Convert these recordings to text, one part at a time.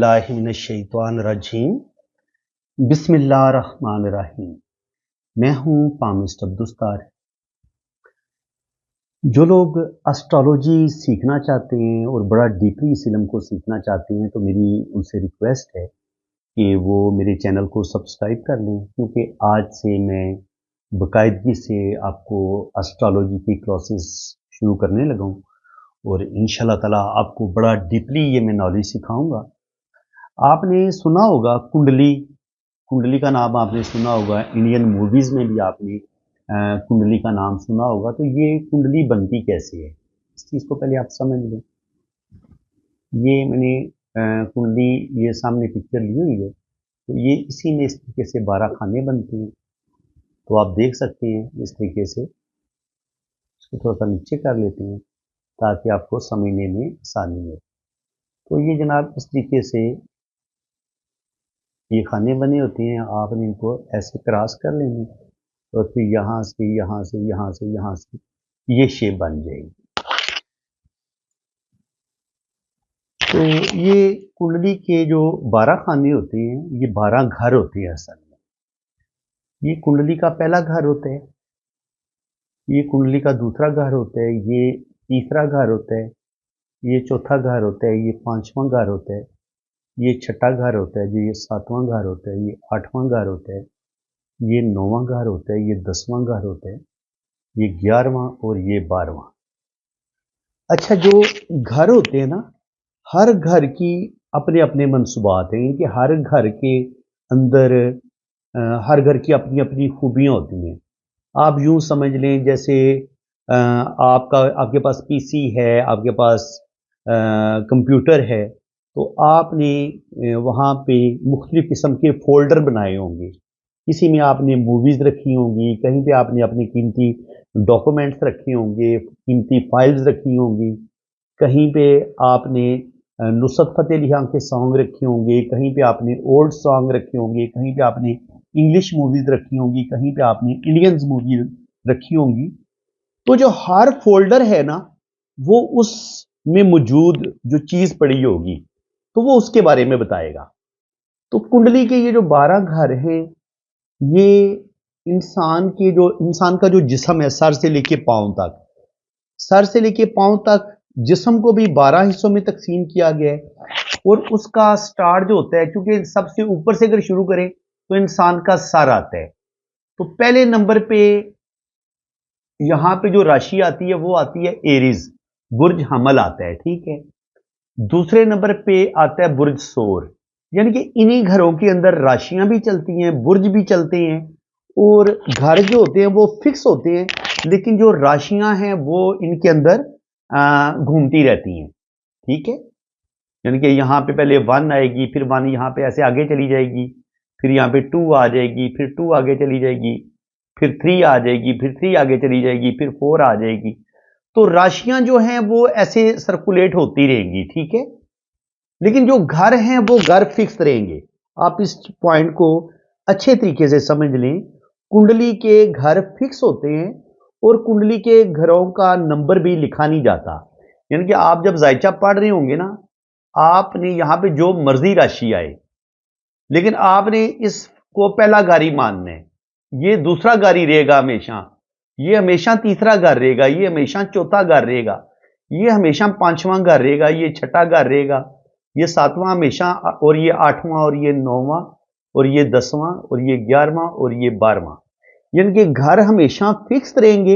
औज़ुबिल्लाहिमिनश्शैतानिर्रजीम बिस्मिल्लाहिर्रहमानिर्रहीम। मैं हूँ पामिस्ट अब्दुस्तार। जो लोग एस्ट्रोलॉजी सीखना चाहते हैं और बड़ा डीपली इस इल्म को सीखना चाहते हैं तो मेरी उनसे रिक्वेस्ट है कि वो मेरे चैनल को सब्सक्राइब कर लें, क्योंकि आज से मैं बाकायदगी से आपको एस्ट्रोलॉजी की क्लासेस शुरू करने लगा हूँ और इंशाल्लाह ताला आपको बड़ा डीपली ये मैं नॉलेज सिखाऊंगा। आपने सुना होगा कुंडली, कुंडली का नाम आपने सुना होगा, इंडियन मूवीज़ में भी आपने कुंडली का नाम सुना होगा। तो ये कुंडली बनती कैसे है, इस चीज़ को पहले आप समझ लें। ये मैंने कुंडली, ये सामने पिक्चर ली हुई है, तो ये इसी में इस तरीके से 12 खाने बनते हैं। तो आप देख सकते हैं इस तरीके से। इसको थोड़ा सा नीचे कर लेते हैं ताकि आपको समझने में आसानी हो। तो ये जनाब इस तरीके से ये खाने बने होते हैं। आपने इनको ऐसे क्रॉस कर लेनी और फिर यहाँ से यहाँ से यहाँ से यहाँ से ये शेप बन जाएगी। तो ये कुंडली के जो 12 खाने होते हैं, ये 12 घर होते हैं असल में। ये कुंडली का पहला घर होता है, ये कुंडली का दूसरा घर होता है, ये तीसरा घर होता है, ये चौथा घर होता है, ये पांचवा घर होता है, ये छठा घर होता है, जो ये सातवां घर होता है, ये आठवां घर होता है, ये नौवां घर होता है, ये 10वां घर होता है, ये 11वां और ये 12वां। अच्छा, जो घर होते हैं ना, हर घर की अपने अपने मंसूबात हैं। इनके हर घर के अंदर हर घर की अपनी अपनी खूबियाँ होती हैं। आप यूँ समझ लें जैसे आपके पास पीसी है, आपके पास कंप्यूटर है, तो आपने वहाँ पे मुख्तलिफ़ किस्म के फ़ोल्डर बनाए होंगे। किसी में आपने मूवीज़ रखी होंगी, कहीं पे आपने अपने कीमती डॉक्यूमेंट्स रखे होंगे, कीमती फाइल्स रखी होंगी, कहीं पे आपने नुसरत फ़तेह अली खान के सॉन्ग रखे होंगे, कहीं पे आपने ओल्ड सॉन्ग रखे होंगे, कहीं पे आपने इंग्लिश मूवीज़ रखी होंगी, कहीं पे आपने इंडियंस मूवी रखी होंगी। तो जो हर फ़ोल्डर है ना, वो उसमें मौजूद जो चीज़ पड़ी होगी, तो वो उसके बारे में बताएगा। तो कुंडली के ये जो 12 घर हैं, ये इंसान का जो जिस्म है, सर से लेके पाँव तक, सर से लेके पाँव तक जिस्म को भी 12 हिस्सों में तकसीम किया गया है। और उसका स्टार्ट जो होता है, क्योंकि सबसे ऊपर से अगर शुरू करें तो इंसान का सर आता है। तो पहले नंबर पे यहां पे जो राशि आती है वो आती है एरीज, बुर्ज हमल आता है, ठीक है। दूसरे नंबर पे आता है बुर्ज सोर, यानी कि इन्हीं घरों के अंदर राशियां भी चलती हैं, बुर्ज भी चलते हैं और घर जो होते हैं वो फिक्स होते हैं, लेकिन जो राशियां हैं वो इनके अंदर घूमती रहती हैं, ठीक है। यानी कि यहाँ पे पहले 1 आएगी, फिर 1 यहाँ पे ऐसे आगे चली जाएगी, फिर यहाँ पे 2 आ जाएगी, फिर 2 आगे चली जाएगी, फिर 3 आ जाएगी, फिर 3 आगे चली जाएगी, फिर 4 आ जाएगी। तो राशियां जो हैं वो ऐसे सर्कुलेट होती रहेंगी, ठीक है। लेकिन जो घर हैं वो घर फिक्स रहेंगे। आप इस पॉइंट को अच्छे तरीके से समझ लें। कुंडली के घर फिक्स होते हैं और कुंडली के घरों का नंबर भी लिखा नहीं जाता। यानी कि आप जब जायचा पढ़ रहे होंगे ना, आपने यहां पे जो मर्जी राशि आए, लेकिन आपने इसको पहला घर ही मानना है। ये दूसरा घर ही रहेगा हमेशा, ये हमेशा तीसरा घर रहेगा, ये हमेशा चौथा घर रहेगा, ये हमेशा पांचवां घर रहेगा, ये छठा घर रहेगा, ये सातवां हमेशा, और ये आठवां, और ये नौवां, और ये 10वां, और ये 11वां, और ये 12वां। यानी कि घर हमेशा फिक्स रहेंगे,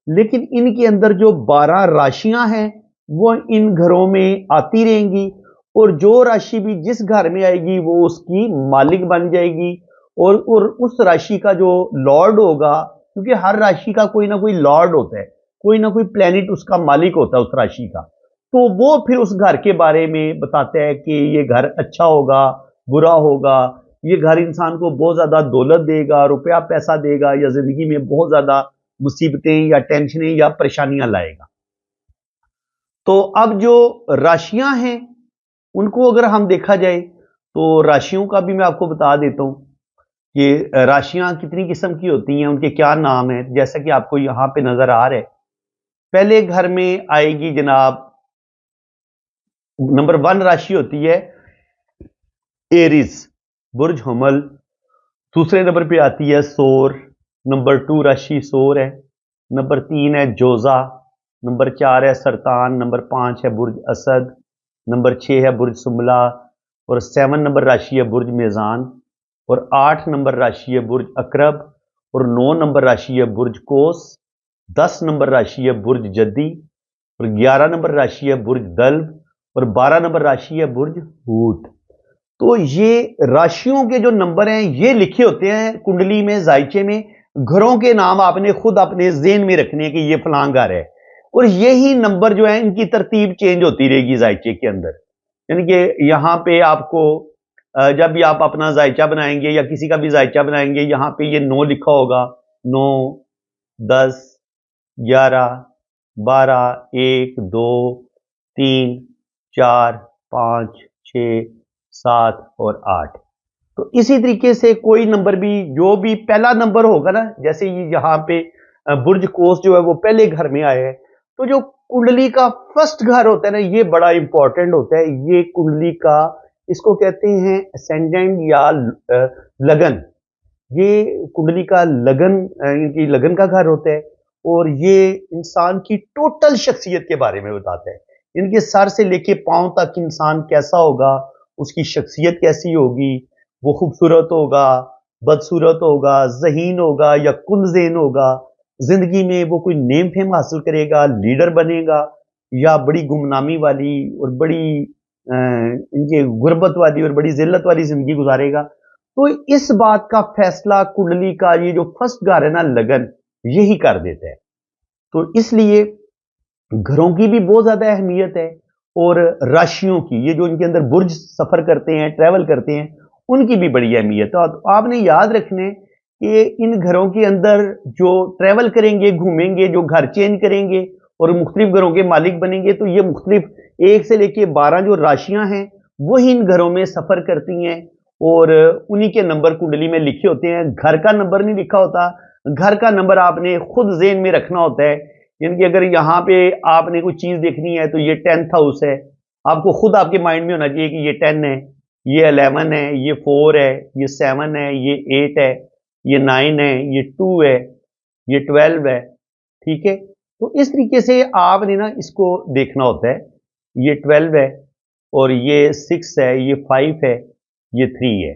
लेकिन इनके अंदर जो 12 राशियां हैं वो इन घरों में आती रहेंगी और जो राशि भी जिस घर में आएगी वो उसकी मालिक बन जाएगी। और उस राशि का जो लॉर्ड होगा, क्योंकि हर राशि का कोई ना कोई लॉर्ड होता है, कोई ना कोई प्लेनेट उसका मालिक होता है उस राशि का, तो वो फिर उस घर के बारे में बताता है कि ये घर अच्छा होगा, बुरा होगा, ये घर इंसान को बहुत ज्यादा दौलत देगा, रुपया पैसा देगा, या जिंदगी में बहुत ज्यादा मुसीबतें या टेंशनें या परेशानियां लाएगा। तो अब जो राशियां हैं उनको अगर हम देखा जाए तो राशियों का भी मैं आपको बता देता हूं कि राशियां कितनी किस्म की होती हैं, उनके क्या नाम है, जैसा कि आपको यहां पे नजर आ रहा है। पहले घर में आएगी जनाब, नंबर 1 राशि होती है एरिस, बुर्ज हमल। दूसरे नंबर पे आती है सोर, नंबर 2 राशि सोर है। नंबर 3 है जोजा, नंबर 4 है सरतान, नंबर 5 है बुर्ज असद, नंबर 6 है बुर्ज सुमला, और 7 नंबर राशि है बुर्ज मेज़ान, और 8 नंबर राशि है बुर्ज अकरब, और 9 नंबर राशि है बुर्ज कोस, 10 नंबर राशि है बुर्ज जद्दी, और 11 नंबर राशि है बुर्ज दल्व, और 12 नंबर राशि है बुर्ज हूत। तो ये राशियों के जो नंबर हैं ये लिखे होते हैं कुंडली में, जायचे में। घरों के नाम आपने खुद अपने ज़हन में रखने हैं कि ये फलां घर है, और यही नंबर जो है इनकी तरतीब चेंज होती रहेगी जायचे के अंदर। यानी कि यहाँ पे आपको जब भी आप अपना जायचा बनाएंगे या किसी का भी जायचा बनाएंगे, यहाँ पे ये 9 लिखा होगा, 9, 10, 11, 12, 1, 2, 3, 4, 5, 6, 7 और 8। तो इसी तरीके से कोई नंबर भी, जो भी पहला नंबर होगा ना, जैसे ये यहाँ पे बुर्ज कोस जो है वो पहले घर में आए हैं, तो जो कुंडली का फर्स्ट घर होता है ना, ये बड़ा इंपॉर्टेंट होता है। ये कुंडली का, इसको कहते हैं असेंडेंट या लगन। ये कुंडली का लगन, इनकी लगन का घर होता है, और ये इंसान की टोटल शख्सियत के बारे में बताता है। इनके सर से लेके पांव तक इंसान कैसा होगा, उसकी शख्सियत कैसी होगी, वो खूबसूरत होगा, बदसूरत होगा, ज़हीन होगा या कुंज़ेन होगा, जिंदगी में वो कोई नेम फेम हासिल करेगा, लीडर बनेगा, या बड़ी गुमनामी वाली और बड़ी इनके गुर्बत वाली और बड़ी जिल्लत वाली जिंदगी गुजारेगा। तो इस बात का फैसला कुंडली का ये जो फर्स्ट घर है ना, लगन, यही कर देता है। तो इसलिए घरों की भी बहुत ज्यादा अहमियत है, और राशियों की, ये जो इनके अंदर बुर्ज सफर करते हैं, ट्रैवल करते हैं, उनकी भी बड़ी अहमियत है। तो आपने याद रखने कि इन घरों के अंदर जो ट्रैवल करेंगे, घूमेंगे, जो घर चेंज करेंगे और मुख्तलिफ घरों के मालिक बनेंगे, तो ये मुख्तलिफ 1 से लेके 12 जो राशियां हैं वही इन घरों में सफर करती हैं, और उन्हीं के नंबर कुंडली में लिखे होते हैं। घर का नंबर नहीं लिखा होता, घर का नंबर आपने खुद जेन में रखना होता है। यानी कि अगर यहाँ पे आपने कोई चीज देखनी है तो ये 10th हाउस है, आपको खुद आपके माइंड में होना चाहिए कि ये 10 है, ये 11 है, ये 4 है, ये 7 है, ये 8 है, ये 9 है, ये 2 है, ये 12 है। ठीक है, तो इस तरीके से आपने ना इसको देखना होता है। ये 12 है, और ये 6 है, ये 5 है, ये 3 है,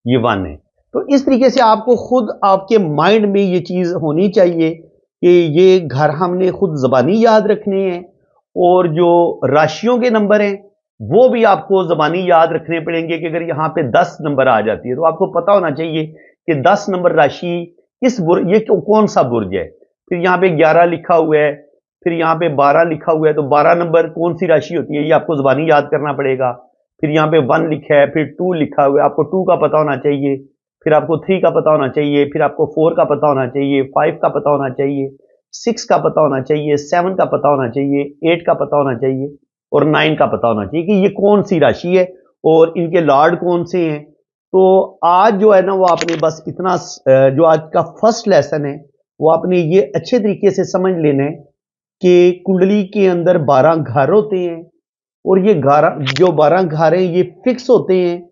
ये 1 है। तो इस तरीके से आपको खुद आपके माइंड में ये चीज होनी चाहिए कि ये घर हमने खुद जबानी याद रखने हैं, और जो राशियों के नंबर हैं वो भी आपको जबानी याद रखने पड़ेंगे। कि अगर यहाँ पे 10 नंबर आ जाती है तो आपको पता होना चाहिए कि 10 नंबर राशि किस बुर्ज, ये कौन सा बुर्ज है। फिर यहाँ पे 11 लिखा हुआ है, फिर यहाँ पे 12 लिखा हुआ है, तो 12 नंबर कौन सी राशि होती है, ये आपको जबानी याद करना पड़ेगा। फिर यहाँ पे 1 लिखा है, फिर 2 लिखा हुआ है, आपको 2 का पता होना चाहिए, फिर आपको 3 का पता होना चाहिए, फिर आपको 4 का पता होना चाहिए, 5 का पता होना चाहिए, 6 का पता होना चाहिए, 7 का पता होना चाहिए, 8 का पता होना चाहिए, और 9 का पता होना चाहिए कि ये कौन सी राशि है और इनके लॉर्ड कौन से हैं। तो आज जो है ना वो आपने बस इतना, जो आज का फर्स्ट लेसन है वो आपने ये अच्छे तरीके से समझ लेना है कि कुंडली के अंदर 12 घर होते हैं, और ये 12 घर हैं ये फिक्स होते हैं,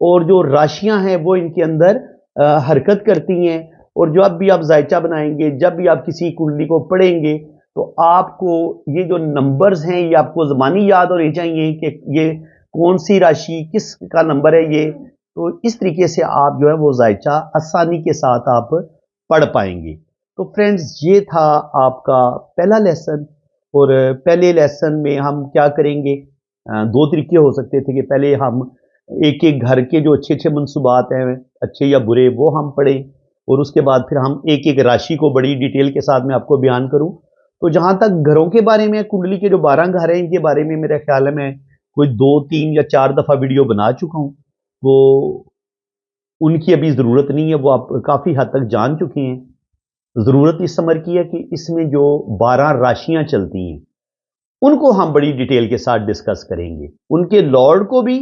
और जो राशियां हैं वो इनके अंदर हरकत करती हैं। और जब भी आप जायचा बनाएंगे, जब भी आप किसी कुंडली को पढ़ेंगे, तो आपको ये जो नंबर्स हैं ये आपको ज़बानी याद होने चाहिए कि ये कौन सी राशि किस का नंबर है ये। तो इस तरीके से आप जो है वो जायचा आसानी के साथ आप पढ़ पाएंगे। तो फ्रेंड्स, ये था आपका पहला लेसन। और पहले लेसन में हम क्या करेंगे, 2 तरीके हो सकते थे कि पहले हम एक एक घर के जो अच्छे अच्छे मनसूबात हैं, अच्छे या बुरे, वो हम पढ़ें, और उसके बाद फिर हम एक एक राशि को बड़ी डिटेल के साथ में आपको बयान करूं। तो जहां तक घरों के बारे में, कुंडली के जो 12 घर हैं इनके बारे में मेरा ख्याल है मैं कोई 2, 3 या 4 दफा वीडियो बना चुका हूं। वो उनकी अभी जरूरत नहीं है, वो आप काफी हद तक जान चुके हैं। जरूरत इस समर की है कि इसमें जो 12 राशियां चलती हैं उनको हम बड़ी डिटेल के साथ डिस्कस करेंगे, उनके लॉर्ड को भी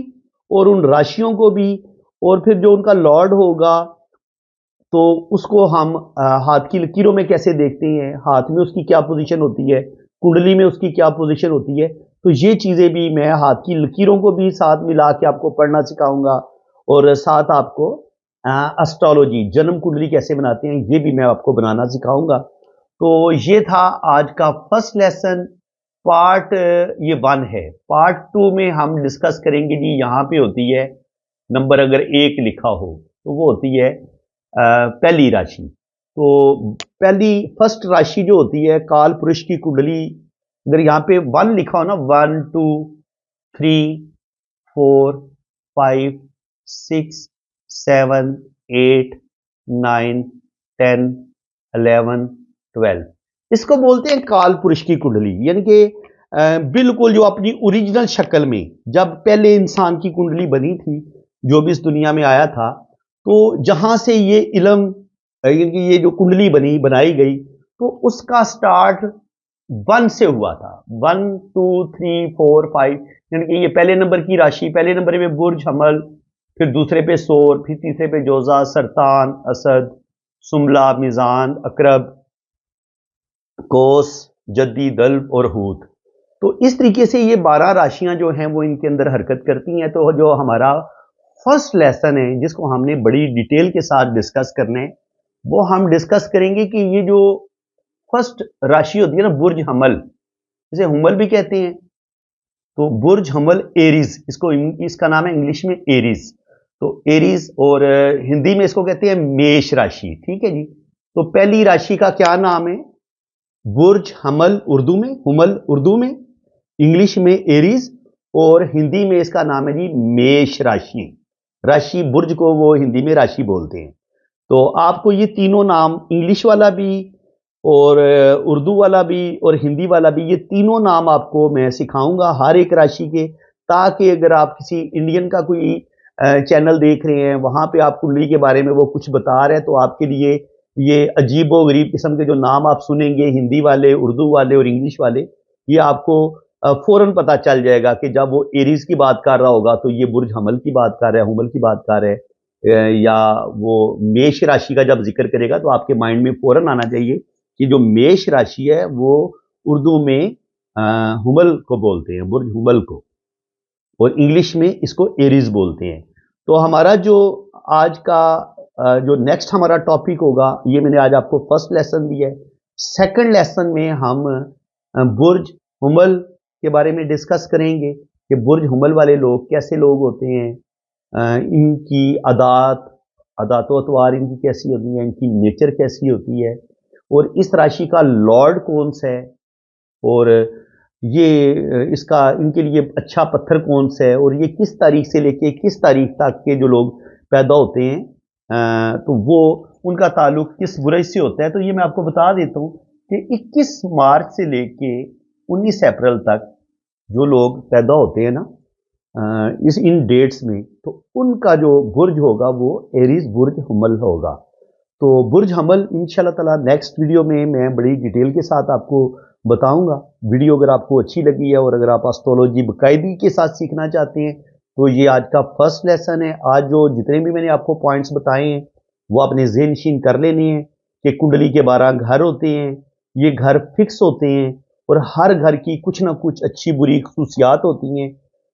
और उन राशियों को भी। और फिर जो उनका लॉर्ड होगा तो उसको हम हाथ की लकीरों में कैसे देखते हैं, हाथ में उसकी क्या पोजीशन होती है, कुंडली में उसकी क्या पोजीशन होती है। तो ये चीज़ें भी मैं हाथ की लकीरों को भी साथ मिला के आपको पढ़ना सिखाऊंगा। और साथ आपको एस्ट्रोलॉजी, जन्म कुंडली कैसे बनाते हैं ये भी मैं आपको बनाना सिखाऊंगा। तो ये था आज का फर्स्ट लेसन, पार्ट ये 1 है। पार्ट 2 में हम डिस्कस करेंगे जी, यहाँ पे होती है नंबर अगर 1 लिखा हो तो वो होती है पहली राशि। तो पहली फर्स्ट राशि जो होती है काल पुरुष की कुंडली, अगर यहाँ पे 1 लिखा हो ना, 1 2 3 4 5 6 7 8 9 10 11 12, इसको बोलते हैं काल पुरुष की कुंडली। यानी कि बिल्कुल जो अपनी ओरिजिनल शक्ल में जब पहले इंसान की कुंडली बनी थी, जो भी इस दुनिया में आया था, तो जहां से ये इलम यानी कि ये जो कुंडली बनाई गई, तो उसका स्टार्ट 1 से हुआ था। 1 2 3 4 5, यानी कि ये पहले नंबर की राशि, पहले नंबर पे बुर्ज हमल, फिर दूसरे पे सोर, फिर तीसरे पे जोजा, सरतान, असद, सुमला, मिजान, अकरब, कोस, जद्दी, दल्ब और हूत। तो इस तरीके से ये 12 राशियां जो हैं वो इनके अंदर हरकत करती हैं। तो जो हमारा फर्स्ट लेसन है जिसको हमने बड़ी डिटेल के साथ डिस्कस करना है, वो हम डिस्कस करेंगे कि ये जो फर्स्ट राशि होती है ना, बुर्ज हमल, इसे हुमल भी कहते हैं। तो बुर्ज हमल एरीज, इसका नाम है इंग्लिश में एरीज। तो एरीज, और हिंदी में इसको कहते हैं मेष राशि। ठीक है जी। तो पहली राशि का क्या नाम है? बुर्ज हमल उर्दू में, हुमल उर्दू में, इंग्लिश में एरीज, और हिंदी में इसका नाम है जी मेष राशि। राशि बुर्ज को वो हिंदी में राशि बोलते हैं। तो आपको ये तीनों नाम, इंग्लिश वाला भी और उर्दू वाला भी और हिंदी वाला भी, ये तीनों नाम आपको मैं सिखाऊंगा हर एक राशि के, ताकि अगर आप किसी इंडियन का कोई चैनल देख रहे हैं, वहां पे आप कुंडली के बारे में वो कुछ बता रहे हैं, तो आपके लिए ये अजीबो गरीब किस्म के जो नाम आप सुनेंगे, हिंदी वाले, उर्दू वाले और इंग्लिश वाले, ये आपको फौरन पता चल जाएगा कि जब वो एरीज की बात कर रहा होगा तो ये बुर्ज हमल की बात कर रहा है, हुमल की बात कर रहा है, या वो मेष राशि का जब जिक्र करेगा तो आपके माइंड में फौरन आना चाहिए कि जो मेष राशि है वो उर्दू में हुमल को बोलते हैं, बुर्ज हुमल को, और इंग्लिश में इसको एरीज बोलते हैं। तो हमारा जो आज का जो नेक्स्ट हमारा टॉपिक होगा, ये मैंने आज आपको फर्स्ट लेसन दिया है। सेकंड लेसन में हम बुर्ज हुमल के बारे में डिस्कस करेंगे कि बुर्ज हुमल वाले लोग कैसे लोग होते हैं, इनकी अदात अतवार इनकी कैसी होती है, इनकी नेचर कैसी होती है, और इस राशि का लॉर्ड कौन सा है, और ये इसका इनके लिए अच्छा पत्थर कौन सा है, और ये किस तारीख से लेके किस तारीख तक के जो लोग पैदा होते हैं, तो वो उनका ताल्लुक किस बुराई से होता है। तो ये मैं आपको बता देता हूँ कि 21 मार्च से लेके 19 अप्रैल तक जो लोग पैदा होते हैं ना, इन डेट्स में, तो उनका जो बुर्ज होगा वो एरीज बुर्ज हमल होगा। तो बुर्ज हमल इंशाल्लाह ताला नेक्स्ट वीडियो में मैं बड़ी डिटेल के साथ आपको बताऊंगा। वीडियो अगर आपको अच्छी लगी है और अगर आप एस्ट्रोलॉजी बाकायदगी के साथ सीखना चाहते हैं, तो ये आज का फर्स्ट लेसन है। आज जो जितने भी मैंने आपको पॉइंट्स बताए हैं वो अपने ज़हन नशीन कर लेने हैं कि कुंडली के 12 घर होते हैं, ये घर फिक्स होते हैं, और हर घर की कुछ ना कुछ अच्छी बुरी खसूसियात होती हैं,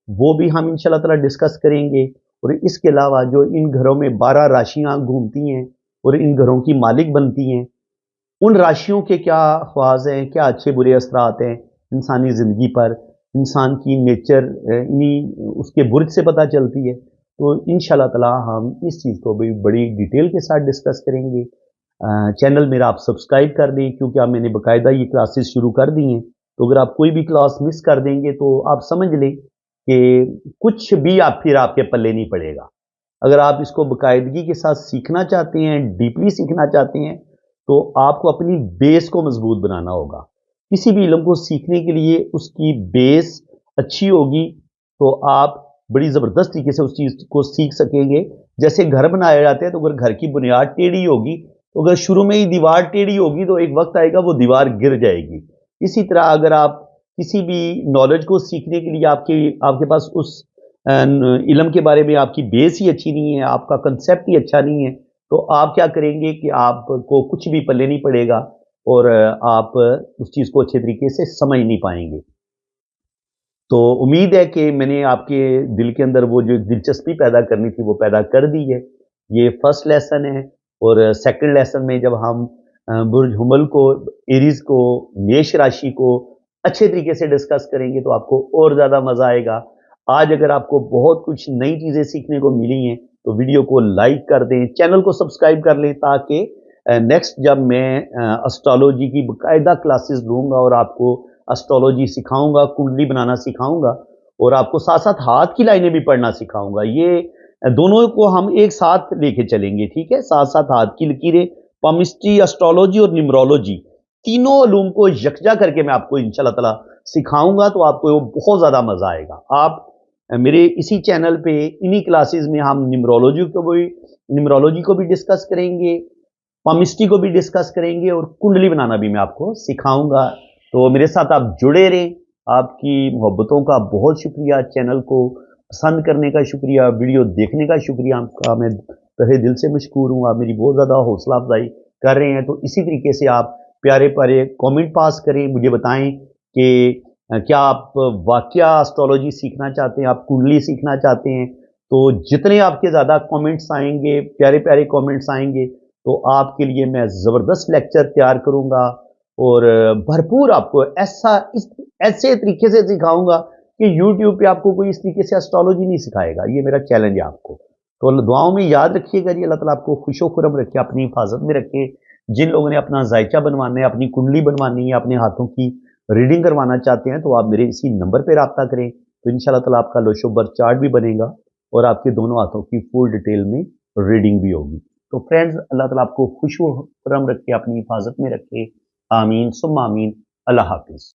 वो भी हम इंशाल्लाह ताला डिस्कस करेंगे। और इसके अलावा जो इन घरों में 12 राशियां घूमती हैं और इन घरों की मालिक बनती हैं, उन राशियों के क्या ख्वास हैं, क्या अच्छे बुरे असरात हैं इंसानी ज़िंदगी पर, इंसान की नेचर इन्हीं उसके बुर्ज से पता चलती है। तो इंशाल्लाह ताला हम इस चीज़ को भी बड़ी डिटेल के साथ डिस्कस करेंगे। चैनल मेरा आप सब्सक्राइब कर दें, क्योंकि अब मैंने बाकायदा ये क्लासेस शुरू कर दी हैं। तो अगर आप कोई भी क्लास मिस कर देंगे तो आप समझ लें कि कुछ भी आप फिर आपके पल्ले नहीं पड़ेगा। अगर आप इसको बाकायदगी के साथ सीखना चाहते हैं, डीपली सीखना चाहते हैं, तो आपको अपनी बेस को मजबूत बनाना होगा। किसी भी इल्म को सीखने के लिए उसकी बेस अच्छी होगी तो आप बड़ी ज़बरदस्त तरीके से उस चीज़ को सीख सकेंगे। जैसे घर बनाए जाते हैं, तो अगर घर की बुनियाद टेढ़ी होगी, तो अगर शुरू में ही दीवार टेढ़ी होगी तो एक वक्त आएगा वो दीवार गिर जाएगी। इसी तरह अगर आप किसी भी नॉलेज को सीखने के लिए आपके पास उस इल्म के बारे में आपकी बेस ही अच्छी नहीं है, आपका कंसेप्ट ही अच्छा नहीं है, तो आप क्या करेंगे कि आपको कुछ भी पल्ले नहीं पड़ेगा और आप उस चीज़ को अच्छे तरीके से समझ नहीं पाएंगे। तो उम्मीद है कि मैंने आपके दिल के अंदर वो जो दिलचस्पी पैदा करनी थी वो पैदा कर दी है। ये फर्स्ट लेसन है और सेकंड लेसन में जब हम बुर्ज हुमल को, एरीज को, मेष राशि को अच्छे तरीके से डिस्कस करेंगे तो आपको और ज़्यादा मज़ा आएगा। आज अगर आपको बहुत कुछ नई चीज़ें सीखने को मिली हैं तो वीडियो को लाइक कर दें, चैनल को सब्सक्राइब कर लें ताकि नेक्स्ट जब मैं एस्ट्रोलॉजी की बाकायदा क्लासेस लूँगा और आपको एस्ट्रोलॉजी सिखाऊंगा, कुंडली बनाना सिखाऊंगा और आपको साथ-साथ हाथ की लाइनें भी पढ़ना सिखाऊंगा। ये दोनों को हम एक साथ लेके चलेंगे, ठीक है? साथ-साथ हाथ की लकीरें, पामिस्ट्री, एस्ट्रोलॉजी और न्यूमरोलॉजी तीनों उलूम को यकजा करके मैं आपको इंशाल्लाह ताला सिखाऊंगा तो आपको बहुत ज़्यादा मज़ा आएगा। आप मेरे इसी चैनल पे इन्हीं क्लासेस में हम न्यूमरोलॉजी को भी डिस्कस करेंगे, पामिस्ट्री को भी डिस्कस करेंगे और कुंडली बनाना भी मैं आपको सिखाऊंगा। तो मेरे साथ आप जुड़े रहें। आपकी मोहब्बतों का बहुत शुक्रिया, चैनल को पसंद करने का शुक्रिया, वीडियो देखने का शुक्रिया आपका। मैं तहे दिल से मशकूर हूँ। आप मेरी बहुत ज़्यादा हौसला अफजाई कर रहे हैं। तो इसी तरीके से आप प्यारे प्यारे कमेंट पास करें, मुझे बताएं कि क्या आप वाकया एस्ट्रोलॉजी सीखना चाहते हैं, आप कुंडली सीखना चाहते हैं। तो जितने आपके ज़्यादा कमेंट्स आएंगे, प्यारे प्यारे कमेंट्स आएंगे, तो आपके लिए मैं ज़बरदस्त लेक्चर तैयार करूँगा और भरपूर आपको ऐसे तरीके से सिखाऊंगा कि YouTube पे आपको कोई इस तरीके से एस्ट्रोलॉजी नहीं सिखाएगा। ये मेरा चैलेंज है आपको। तो दुआओं में याद रखिएगा जी, अल्लाह ताला आपको खुशो खुरम रखे, अपनी हिफाजत में रखे। जिन लोगों ने अपना जायचा बनवाना है, अपनी कुंडली बनवानी है, अपने हाथों की रीडिंग करवाना चाहते हैं तो आप मेरे इसी नंबर पर रब्ता करें। तो इंशाल्लाह ताला आपका लोशो बर्थ चार्ट भी बनेगा और आपके दोनों हाथों की फुल डिटेल में रीडिंग भी होगी। तो फ्रेंड्स, अल्लाह ताला आपको खुशो खुरम रखे, अपनी हिफाजत में रखे। आमीन सुम्मा आमीन। अल्लाह हाफिज।